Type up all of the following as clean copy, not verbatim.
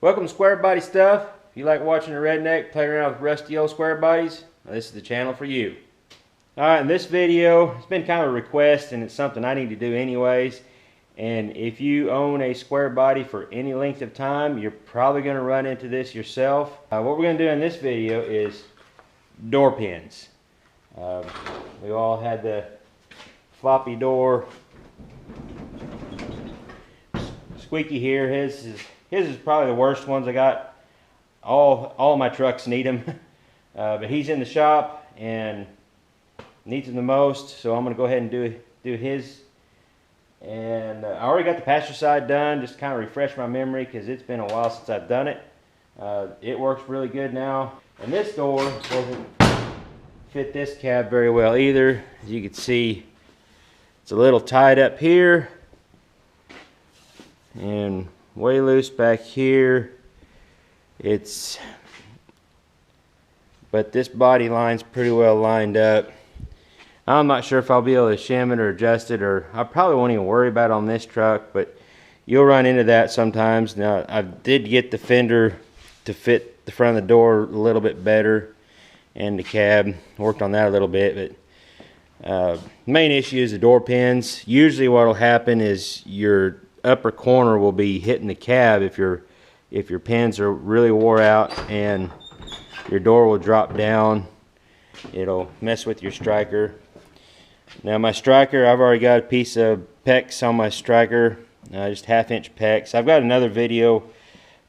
Welcome to Squarebody Stuff. If you like watching a redneck play around with rusty old square bodies, this is the channel for you. Alright, in this video, it's been kind of a request and it's something I need to do anyways. And if you own a square body for any length of time, you're probably going to run into this yourself. What we're going to do in this video is door pins. We all had the floppy door squeaky here. His is probably the worst ones I got. All my trucks need them, but he's in the shop and needs them the most. So I'm going to go ahead and do his. And I already got the passenger side done, just kind of refresh my memory because it's been a while since I've done it. It works really good now. And this door doesn't fit this cab very well either. As you can see, it's a little tied up here and way loose back here. But this body line's pretty well lined up. I'm not sure if I'll be able to shim it or adjust it, or I probably won't even worry about it on this truck, but you'll run into that sometimes. Now, I did get the fender to fit the front of the door a little bit better, and the cab. Worked on that a little bit, but main issue is the door pins. Usually what will happen is your upper corner will be hitting the cab if your pins are really wore out, and your door will drop down. It'll mess with your striker. Now my striker, I've already got a piece of PEX on my striker, just 1/2 inch PEX. I've got another video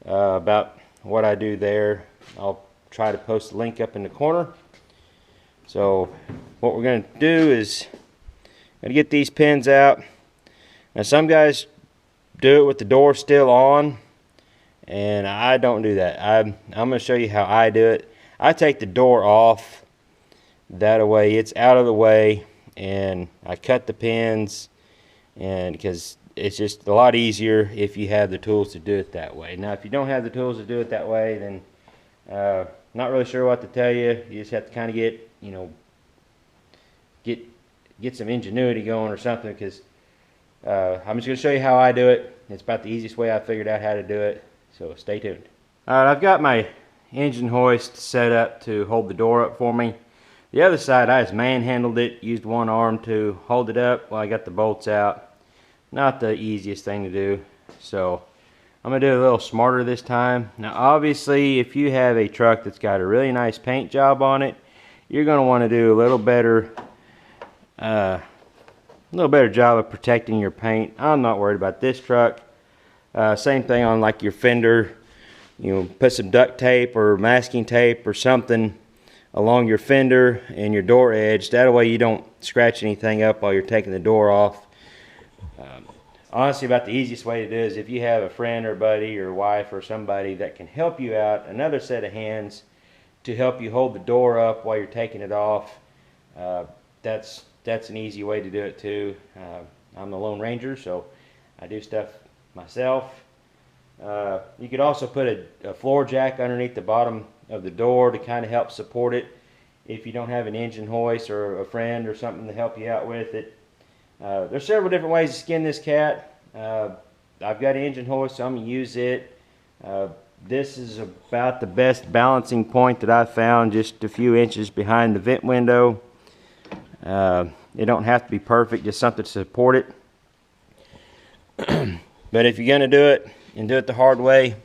about what I do there. I'll try to post the link up in the corner. So what we're going to do is going to get these pins out. Now some guys do it with the door still on, and I don't do that. I'm going to show you how I do it. I take the door off, that way it's out of the way, and I cut the pins, and because it's just a lot easier if you have the tools to do it that way. Now if you don't have the tools to do it that way, then not really sure what to tell you. You just have to kind of get some ingenuity going or something, because I'm just going to show you how I do it. It's about the easiest way I figured out how to do it, so stay tuned. Alright, I've got my engine hoist set up to hold the door up for me. The other side, I just manhandled it, used one arm to hold it up while I got the bolts out. Not the easiest thing to do, so I'm going to do it a little smarter this time. Now obviously, if you have a truck that's got a really nice paint job on it, you're going to want to do a little better job of protecting your paint. I'm not worried about this truck. Same thing on like your fender. You know, put some duct tape or masking tape or something along your fender and your door edge. That way you don't scratch anything up while you're taking the door off. Honestly, about the easiest way to do it is if you have a friend or buddy or wife or somebody that can help you out, another set of hands to help you hold the door up while you're taking it off. That's an easy way to do it too. I'm the Lone Ranger, so I do stuff myself. You could also put a floor jack underneath the bottom of the door to kind of help support it if you don't have an engine hoist or a friend or something to help you out with it. There's several different ways to skin this cat. I've got an engine hoist, so I'm going to use it. This is about the best balancing point that I've found, just a few inches behind the vent window. It don't have to be perfect, just something to support it. But if you're going to do it and do it the hard way,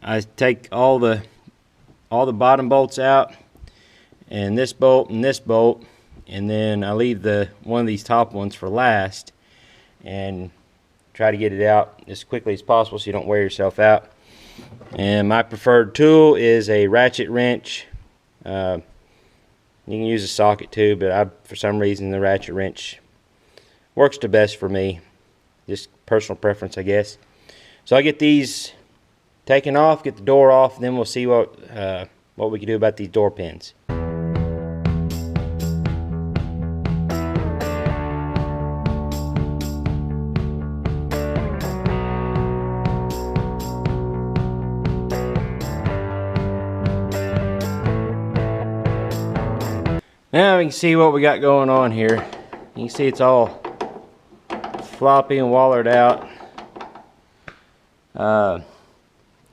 I take all the bottom bolts out, and this bolt, and then I leave one of these top ones for last, and try to get it out as quickly as possible so you don't wear yourself out. And my preferred tool is a ratchet wrench. You can use a socket too, but for some reason the ratchet wrench works the best for me. Just personal preference, I guess. So I get these taken off, get the door off, and then we'll see what we can do about these door pins. Now we can see what we got going on here. You can see it's all floppy and wallered out.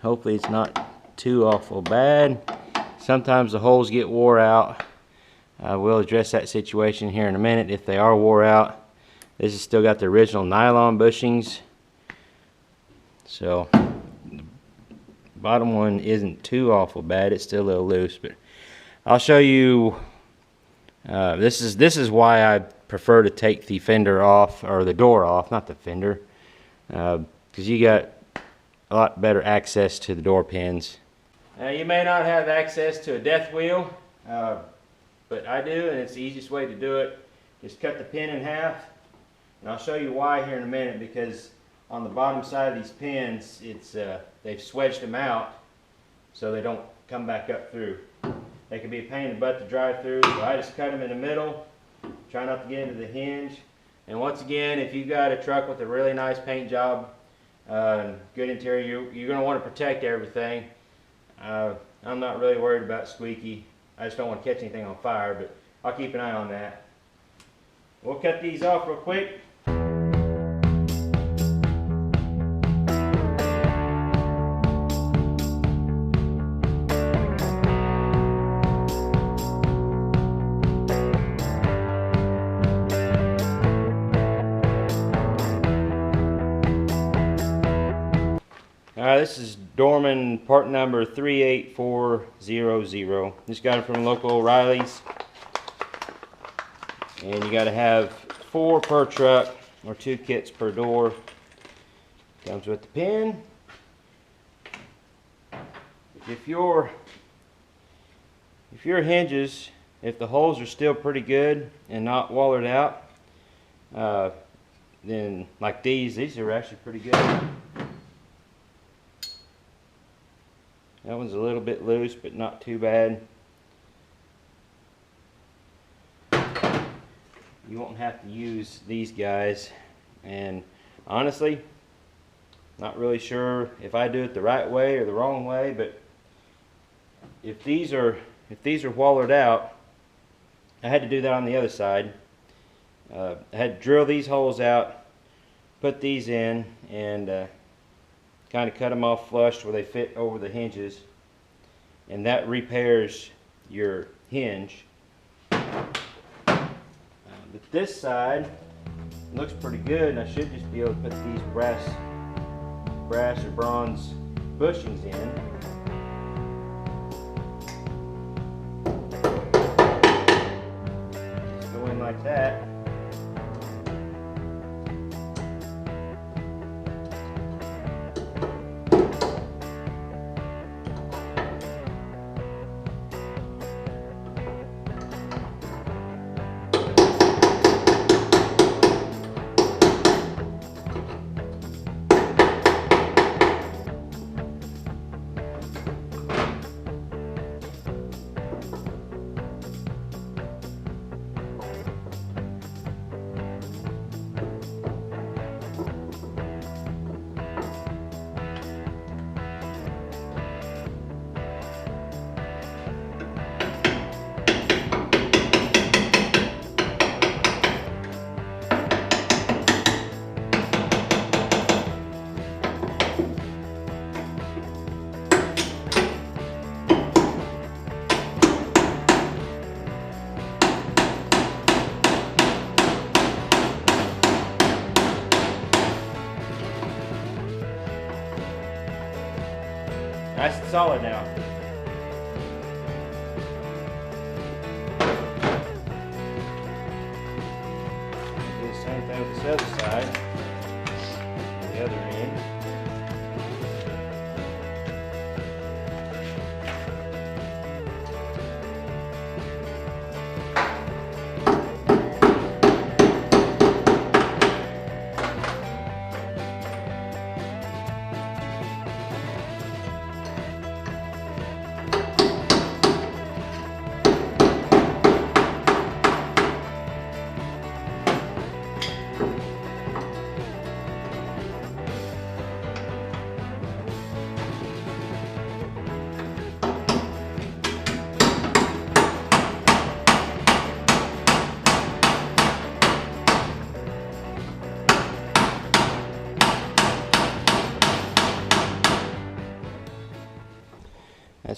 Hopefully it's not too awful bad. Sometimes the holes get wore out. We'll address that situation here in a minute if they are wore out. This has still got the original nylon bushings. So the bottom one isn't too awful bad. It's still a little loose, but I'll show you. This is why I prefer to take the fender off, or the door off, not the fender, because you got a lot better access to the door pins. Now you may not have access to a death wheel, but I do, and it's the easiest way to do it. Just cut the pin in half, and I'll show you why here in a minute, because on the bottom side of these pins, they've swedged them out so they don't come back up through. They can be a pain in the butt to drive through, so I just cut them in the middle, try not to get into the hinge. And once again, if you've got a truck with a really nice paint job, good interior, you're going to want to protect everything. I'm not really worried about squeaky. I just don't want to catch anything on fire, but I'll keep an eye on that. We'll cut these off real quick. This is Dorman part number 38400. Just got it from local O'Reilly's. And you got to have 4 per truck, or 2 kits per door. Comes with the pin. If your hinges, if the holes are still pretty good and not wallered out, then like these are actually pretty good. That one's a little bit loose, but not too bad. You won't have to use these guys. And honestly, not really sure if I do it the right way or the wrong way, but if these are wallered out, I had to do that on the other side. I had to drill these holes out, put these in, and kind of cut them off flush where they fit over the hinges, and that repairs your hinge. But this side looks pretty good, and I should just be able to put these brass or bronze bushings in. Just go in like that. Nice and solid now. Do the same thing with this other side. The other end.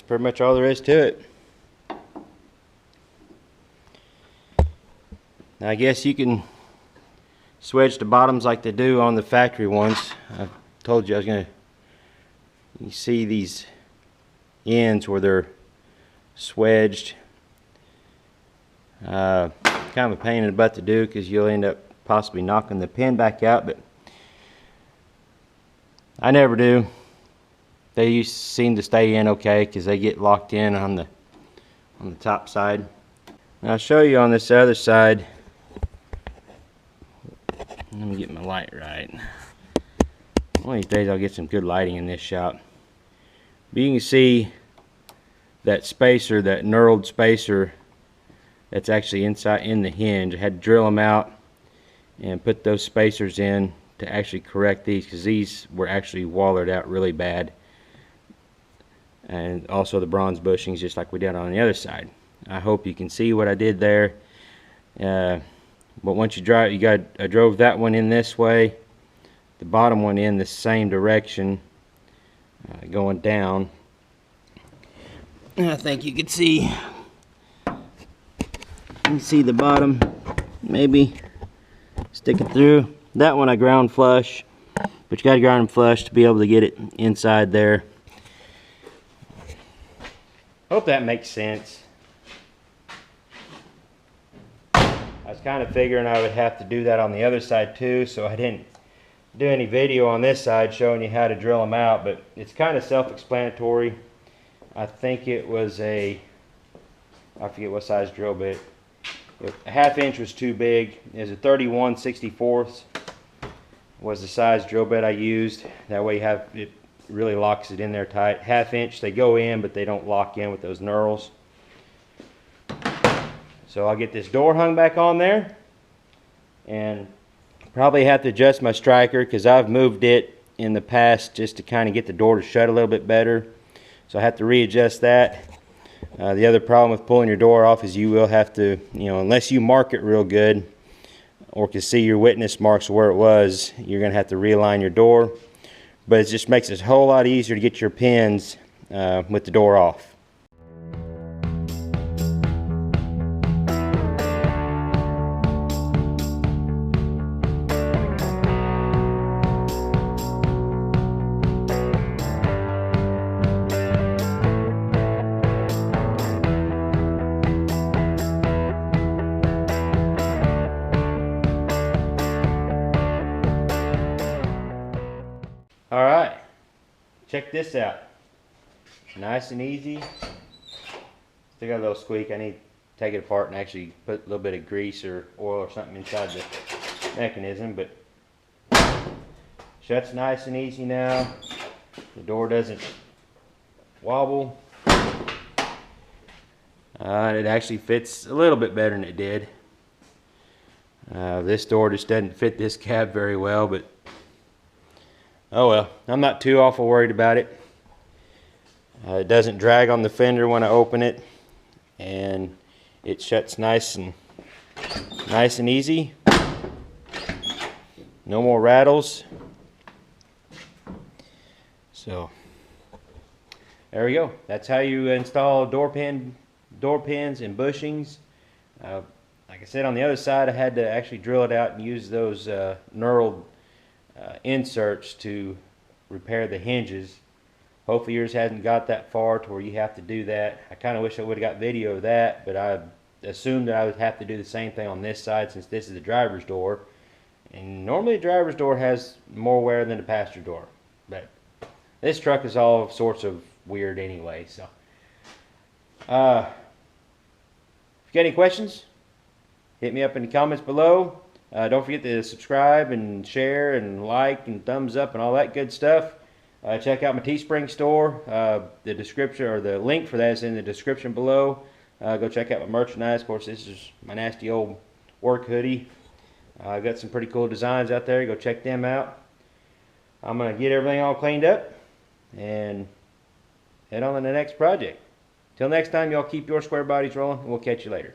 pretty much all there is to it. Now I guess you can swedge the bottoms like they do on the factory ones. I told you I was going to, you see these ends where they're swedged. Kind of a pain in the butt to do because you'll end up possibly knocking the pin back out, but I never do. They seem to stay in okay because they get locked in on the top side. Now I'll show you on this other side. Let me get my light right. One of these days I'll get some good lighting in this shop. But you can see that spacer, that knurled spacer that's actually inside in the hinge. I had to drill them out and put those spacers in to actually correct these, because these were actually wallered out really bad. And also the bronze bushings, just like we did on the other side. I hope you can see what I did there. But once you drive, I drove that one in this way, the bottom one in the same direction, going down. And I think you can see the bottom maybe sticking through. That one I ground flush, but you got to ground them flush to be able to get it inside there. Hope that makes sense. I was kind of figuring I would have to do that on the other side too, so I didn't do any video on this side showing you how to drill them out, but it's kind of self-explanatory. I think it was I forget what size drill bit. A ½ inch was too big. It was a 31/64 was the size drill bit I used. That way it really locks it in there tight. ½ inch, they go in, but they don't lock in with those knurls. So I'll get this door hung back on there, and probably have to adjust my striker because I've moved it in the past just to kind of get the door to shut a little bit better. So I have to readjust that. The other problem with pulling your door off is you will have to, unless you mark it real good or can see your witness marks where it was, you're going to have to realign your door. But it just makes it a whole lot easier to get your pins with the door off. Alright, check this out. Nice and easy. Still got a little squeak. I need to take it apart and actually put a little bit of grease or oil or something inside the mechanism, but shuts nice and easy now. The door doesn't wobble. It actually fits a little bit better than it did. This door just doesn't fit this cab very well, but oh well, I'm not too awful worried about it. It doesn't drag on the fender when I open it, and it shuts nice and easy. No more rattles. So there we go. That's how you install door pins and bushings. Like I said, on the other side, I had to actually drill it out and use those knurled inserts to repair the hinges. Hopefully yours hasn't got that far to where you have to do that. I kind of wish I would have got video of that, but I assumed that I would have to do the same thing on this side since this is the driver's door. And normally the driver's door has more wear than the passenger door. But this truck is all sorts of weird anyway. So, if you got any questions, hit me up in the comments below. Don't forget to subscribe and share and like and thumbs up and all that good stuff. Check out my Teespring store. The description or the link for that is in the description below. Go check out my merchandise. Of course, this is my nasty old work hoodie. I've got some pretty cool designs out there. Go check them out. I'm going to get everything all cleaned up and head on to the next project. Till next time, y'all keep your square bodies rolling, and we'll catch you later.